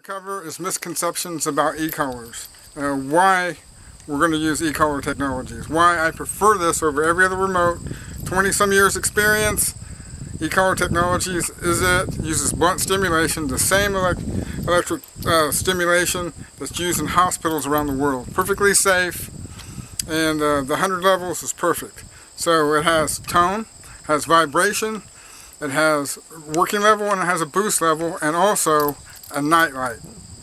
Cover is misconceptions about e-collars. Why we're going to use ECollar Technologies. Why I prefer this over every other remote. 20 some years experience. ECollar Technologies is it. Uses blunt stimulation, the same electric stimulation that's used in hospitals around the world. Perfectly safe, and the 100 levels is perfect. So it has tone, has vibration, it has working level, and it has a boost level, and also a night light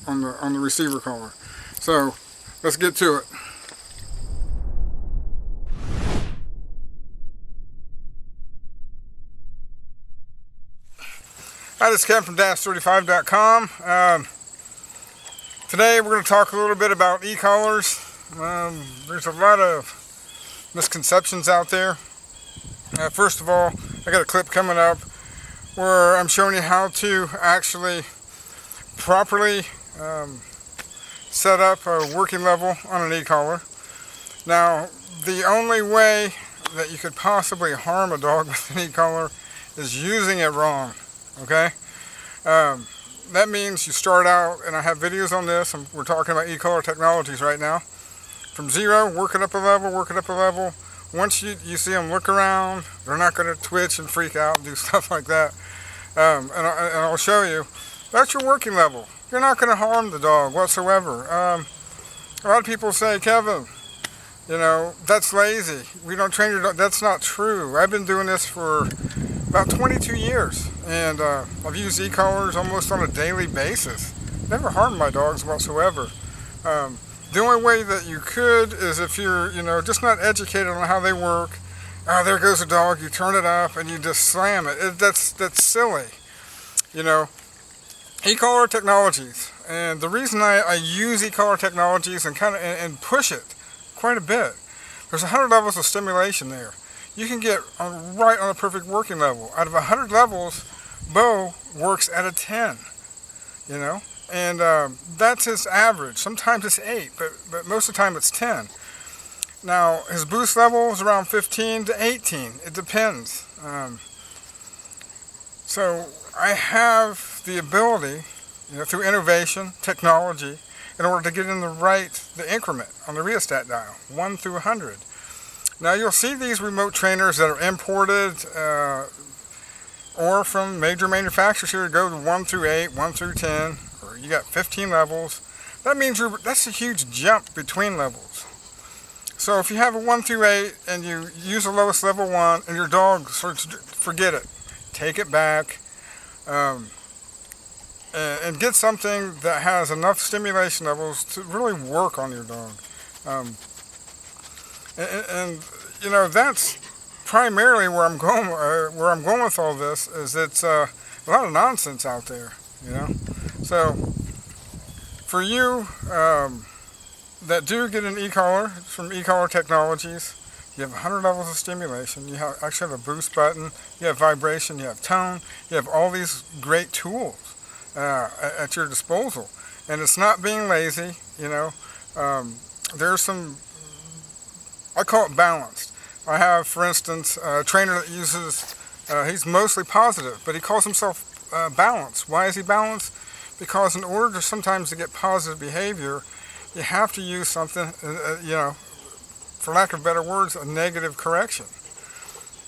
on the receiver collar. So let's get to it. Hi, this is Kevin from dash35.com. Today we're going to talk a little bit about e-collars. There's a lot of misconceptions out there. First of all, I got a clip coming up where I'm showing you how to actually properly set up a working level on an e-collar. Now, the only way that you could possibly harm a dog with an e-collar is using it wrong. Okay, that means you start out, and I have videos on this, and we're talking about ECollar Technologies right now. From zero, work it up a level. Once you see them look around, they're not going to twitch and freak out and do stuff like that. And I'll show you. That's your working level. You're not going to harm the dog whatsoever. A lot of people say, Kevin, you know, that's lazy. We don't train your dog. That's not true. I've been doing this for about 22 years, and I've used e-collars almost on a daily basis. Never harmed my dogs whatsoever. The only way that you could is if you're, just not educated on how they work. There goes a dog. You turn it up and you just slam it. That's silly. ECollar Technologies, and the reason I use ECollar Technologies and push it quite a bit. There's 100 levels of stimulation there. You can get right on a perfect working level. Out of 100 levels, Bo works at a 10, and that's his average. Sometimes it's 8, but most of the time it's 10. Now, his boost level is around 15 to 18. It depends. So I have the ability, through innovation, technology, in order to get in the increment on the rheostat dial, 1 through 100. Now you'll see these remote trainers that are imported or from major manufacturers here go to 1 through 8, 1 through 10, or you got 15 levels. That means that's a huge jump between levels. So if you have a 1 through 8 and you use the lowest level 1 and your dog starts to forget it, take it back and get something that has enough stimulation levels to really work on your dog. That's primarily where I'm going. Where I'm going with all this is it's a lot of nonsense out there. So for you that do get an e-collar from ECollar Technologies, you have 100 levels of stimulation. You actually have a boost button. You have vibration. You have tone. You have all these great tools at your disposal, and it's not being lazy. There's some. I call it balanced. I have, for instance, a trainer that uses, he's mostly positive, but he calls himself balanced. Why is he balanced? Because in order to sometimes to get positive behavior, you have to use something, for lack of better words, a negative correction.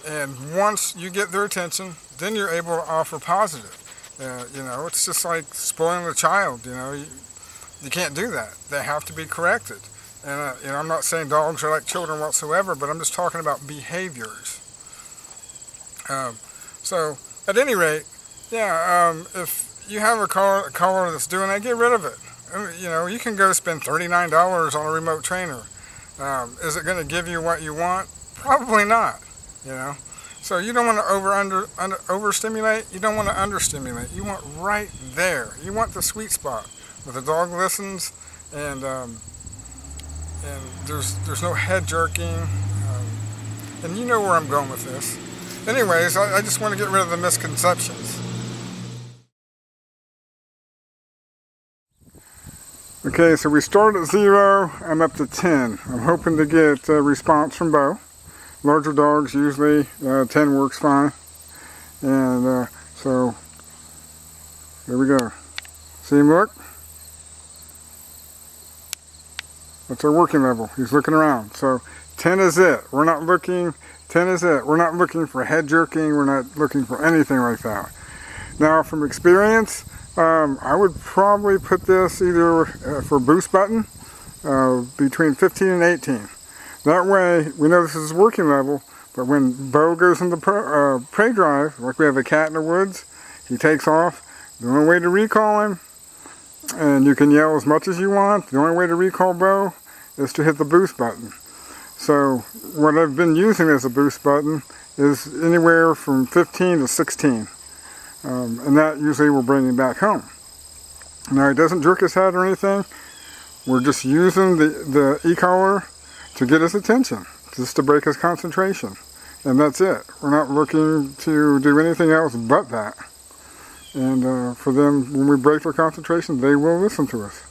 And once you get their attention, then you're able to offer positive. It's just like spoiling a child, you can't do that. They have to be corrected. And I'm not saying dogs are like children whatsoever, but I'm just talking about behaviors. So at any rate, if you have a collar that's doing that, get rid of it. You can go spend $39 on a remote trainer. Is it going to give you what you want? Probably not. So you don't want to overstimulate. You don't want to understimulate. You want right there. You want the sweet spot where the dog listens and there's no head jerking, and you know where I'm going with this. Anyways, I just want to get rid of the misconceptions. Okay, so we start at 0, I'm up to 10. I'm hoping to get a response from Bo. Larger dogs usually 10 works fine, and so there we go. See him look? That's our working level. He's looking around. So 10 is it. We're not looking, 10 is it. We're not looking for head jerking. We're not looking for anything like that. Now from experience, I would probably put this either for boost button between 15 and 18. That way we know this is working level, but when Bo goes into prey drive, like we have a cat in the woods, he takes off. The only way to recall him, and you can yell as much as you want, the only way to recall Bo is to hit the boost button. So what I've been using as a boost button is anywhere from 15 to 16. And that usually will bring him back home. Now he doesn't jerk his head or anything. We're just using the e-collar to get his attention, just to break his concentration. And that's it. We're not looking to do anything else but that. And for them, when we break their concentration, they will listen to us.